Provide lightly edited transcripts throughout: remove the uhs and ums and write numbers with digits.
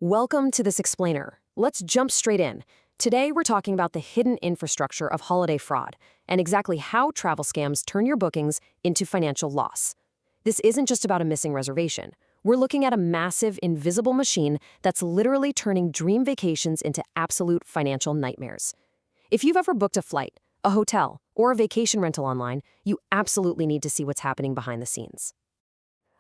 Welcome to this explainer. Let's jump straight in. Today, we're talking about the hidden infrastructure of holiday fraud and exactly how travel scams turn your bookings into financial loss. This isn't just about a missing reservation. We're looking at a massive, invisible machine that's literally turning dream vacations into absolute financial nightmares. If you've ever booked a flight, a hotel, or a vacation rental online, you absolutely need to see what's happening behind the scenes.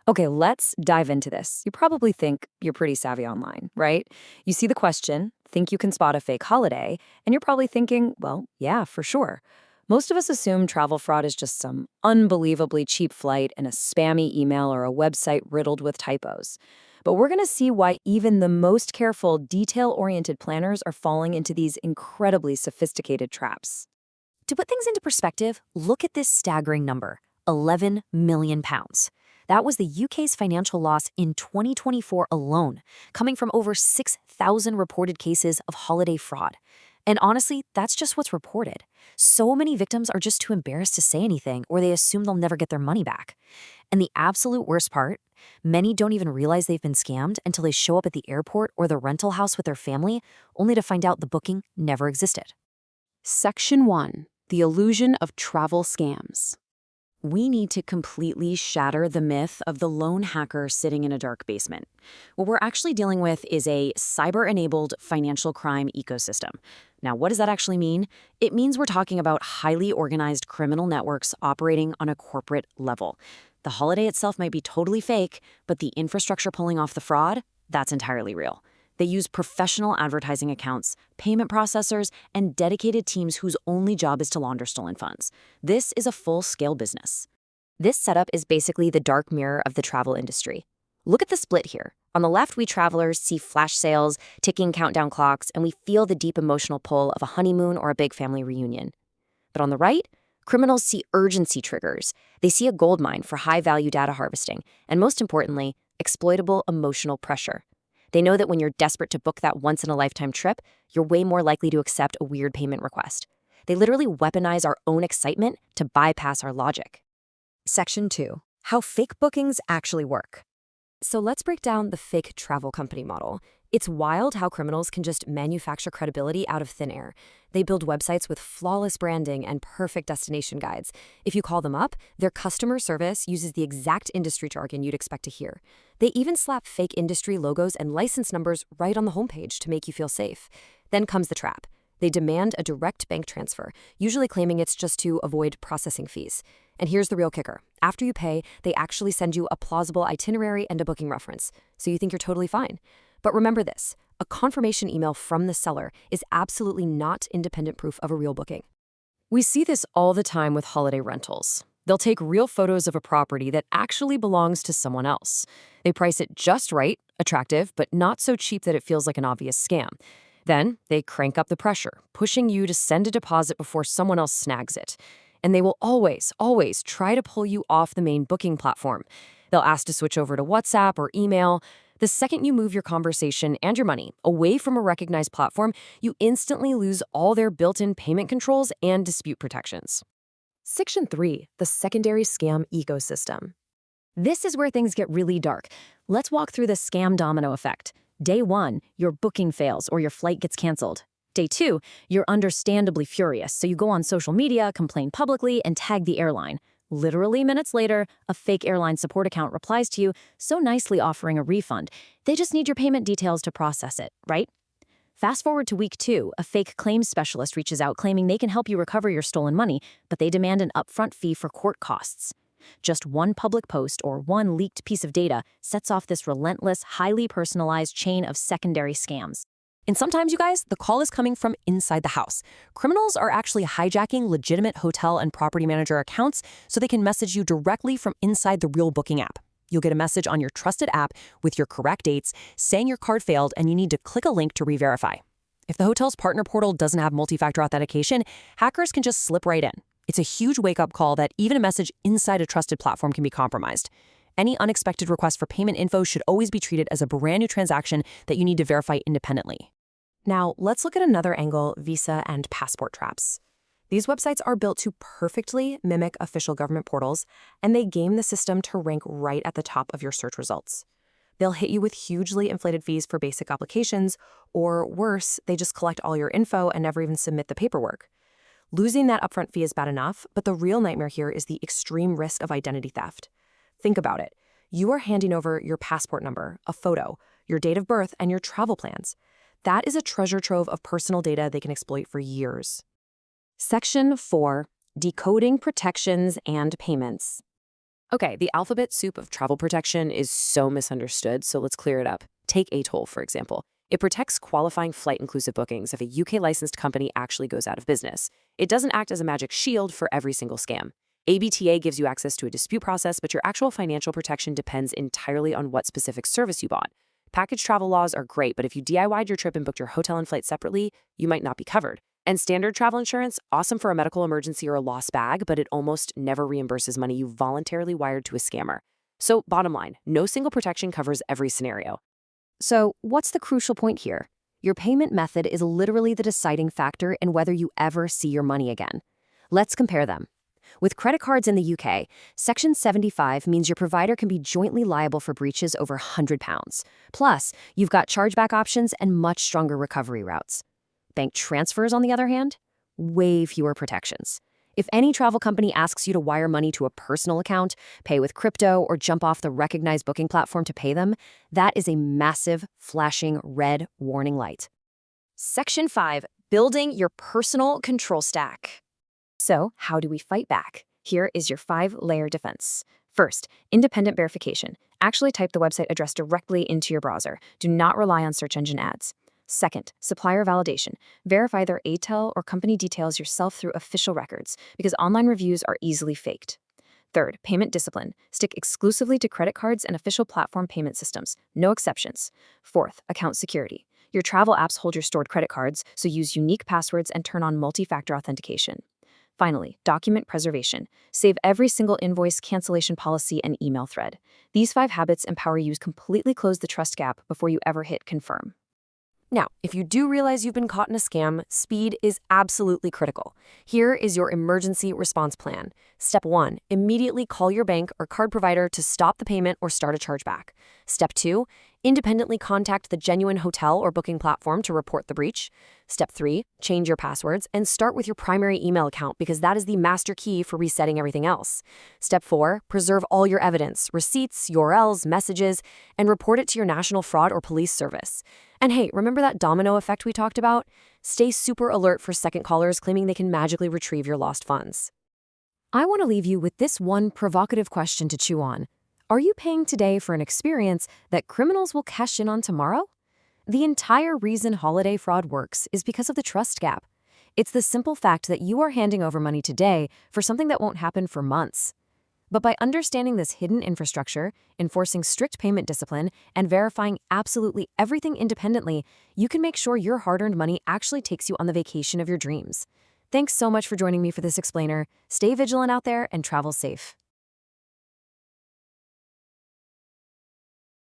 Okay, let's dive into this. You probably think you're pretty savvy online, right? You see the question, think you can spot a fake holiday, and you're probably thinking, well, yeah, for sure. Most of us assume travel fraud is just some unbelievably cheap flight and a spammy email or a website riddled with typos. But we're going to see why even the most careful, detail-oriented planners are falling into these incredibly sophisticated traps. To put things into perspective, look at this staggering number, £11 million. That was the UK's financial loss in 2024 alone, coming from over 6,000 reported cases of holiday fraud. And honestly, that's just what's reported. So many victims are just too embarrassed to say anything, or they assume they'll never get their money back. And the absolute worst part, many don't even realize they've been scammed until they show up at the airport or the rental house with their family, only to find out the booking never existed. Section 1. The illusion of travel scams. We need to completely shatter the myth of the lone hacker sitting in a dark basement. What we're actually dealing with is a cyber-enabled financial crime ecosystem. Now, what does that actually mean? It means we're talking about highly organized criminal networks operating on a corporate level. The holiday itself might be totally fake, but the infrastructure pulling off the fraud, that's entirely real. They use professional advertising accounts, payment processors, and dedicated teams whose only job is to launder stolen funds. This is a full-scale business. This setup is basically the dark mirror of the travel industry. Look at the split here. On the left, we travelers see flash sales, ticking countdown clocks, and we feel the deep emotional pull of a honeymoon or a big family reunion. But on the right, criminals see urgency triggers. They see a goldmine for high-value data harvesting, and most importantly, exploitable emotional pressure. They know that when you're desperate to book that once-in-a-lifetime trip, you're way more likely to accept a weird payment request. They literally weaponize our own excitement to bypass our logic. Section 2. How fake bookings actually work. So let's break down the fake travel company model. It's wild how criminals can just manufacture credibility out of thin air. They build websites with flawless branding and perfect destination guides. If you call them up, their customer service uses the exact industry jargon you'd expect to hear. They even slap fake industry logos and license numbers right on the homepage to make you feel safe. Then comes the trap. They demand a direct bank transfer, usually claiming it's just to avoid processing fees. And here's the real kicker. After you pay, they actually send you a plausible itinerary and a booking reference, so you think you're totally fine. But remember this, a confirmation email from the seller is absolutely not independent proof of a real booking. We see this all the time with holiday rentals. They'll take real photos of a property that actually belongs to someone else. They price it just right, attractive, but not so cheap that it feels like an obvious scam. Then they crank up the pressure, pushing you to send a deposit before someone else snags it. And they will always try to pull you off the main booking platform. They'll ask to switch over to WhatsApp or email. The second you move your conversation and your money away from a recognized platform, you instantly lose all their built-in payment controls and dispute protections. Section 3, the secondary scam ecosystem. This is where things get really dark. Let's walk through the scam domino effect. Day 1, your booking fails or your flight gets canceled. Day 2, you're understandably furious, so you go on social media, complain publicly, and tag the airline. Literally minutes later, a fake airline support account replies to you, so nicely offering a refund. They just need your payment details to process it, right? Fast forward to week 2, a fake claims specialist reaches out claiming they can help you recover your stolen money, but they demand an upfront fee for court costs. Just one public post or one leaked piece of data sets off this relentless, highly personalized chain of secondary scams. And sometimes, you guys, the call is coming from inside the house. Criminals are actually hijacking legitimate hotel and property manager accounts so they can message you directly from inside the real booking app. You'll get a message on your trusted app with your correct dates saying your card failed and you need to click a link to re-verify. If the hotel's partner portal doesn't have multi-factor authentication, hackers can just slip right in. It's a huge wake-up call that even a message inside a trusted platform can be compromised. Any unexpected request for payment info should always be treated as a brand new transaction that you need to verify independently. Now, let's look at another angle, visa and passport traps. These websites are built to perfectly mimic official government portals, and they game the system to rank right at the top of your search results. They'll hit you with hugely inflated fees for basic applications, or worse, they just collect all your info and never even submit the paperwork. Losing that upfront fee is bad enough, but the real nightmare here is the extreme risk of identity theft. Think about it. You are handing over your passport number, a photo, your date of birth, and your travel plans. That is a treasure trove of personal data they can exploit for years. Section 4. Decoding protections and payments. Okay, the alphabet soup of travel protection is so misunderstood, so let's clear it up. Take ATOL, for example. It protects qualifying flight-inclusive bookings if a UK-licensed company actually goes out of business. It doesn't act as a magic shield for every single scam. ABTA gives you access to a dispute process, but your actual financial protection depends entirely on what specific service you bought. Package travel laws are great, but if you DIY'd your trip and booked your hotel and flight separately, you might not be covered. And standard travel insurance, awesome for a medical emergency or a lost bag, but it almost never reimburses money you voluntarily wired to a scammer. So bottom line, no single protection covers every scenario. So, what's the crucial point here? Your payment method is literally the deciding factor in whether you ever see your money again. Let's compare them. With credit cards in the UK, Section 75 means your provider can be jointly liable for breaches over £100. Plus, you've got chargeback options and much stronger recovery routes. Bank transfers, on the other hand, way fewer protections. If any travel company asks you to wire money to a personal account, pay with crypto, or jump off the recognized booking platform to pay them, that is a massive, flashing red warning light. Section 5. Building your personal control stack. So, how do we fight back? Here is your 5-layer defense. First, independent verification. Actually type the website address directly into your browser. Do not rely on search engine ads. Second, supplier validation. Verify their ATEL or company details yourself through official records, because online reviews are easily faked. Third, payment discipline. Stick exclusively to credit cards and official platform payment systems. No exceptions. Fourth, account security. Your travel apps hold your stored credit cards, so use unique passwords and turn on multi-factor authentication. Finally, document preservation. Save every single invoice, cancellation policy, and email thread. These 5 habits empower you to completely close the trust gap before you ever hit confirm. Now, if you do realize you've been caught in a scam, speed is absolutely critical. Here is your emergency response plan. Step 1, immediately call your bank or card provider to stop the payment or start a chargeback. Step 2, independently contact the genuine hotel or booking platform to report the breach. Step 3, change your passwords and start with your primary email account because that is the master key for resetting everything else. Step 4, preserve all your evidence, receipts, URLs, messages, and report it to your national fraud or police service. And hey, remember that domino effect we talked about? Stay super alert for second callers claiming they can magically retrieve your lost funds. I want to leave you with this one provocative question to chew on. Are you paying today for an experience that criminals will cash in on tomorrow? The entire reason holiday fraud works is because of the trust gap. It's the simple fact that you are handing over money today for something that won't happen for months. But by understanding this hidden infrastructure, enforcing strict payment discipline, and verifying absolutely everything independently, you can make sure your hard-earned money actually takes you on the vacation of your dreams. Thanks so much for joining me for this explainer. Stay vigilant out there and travel safe.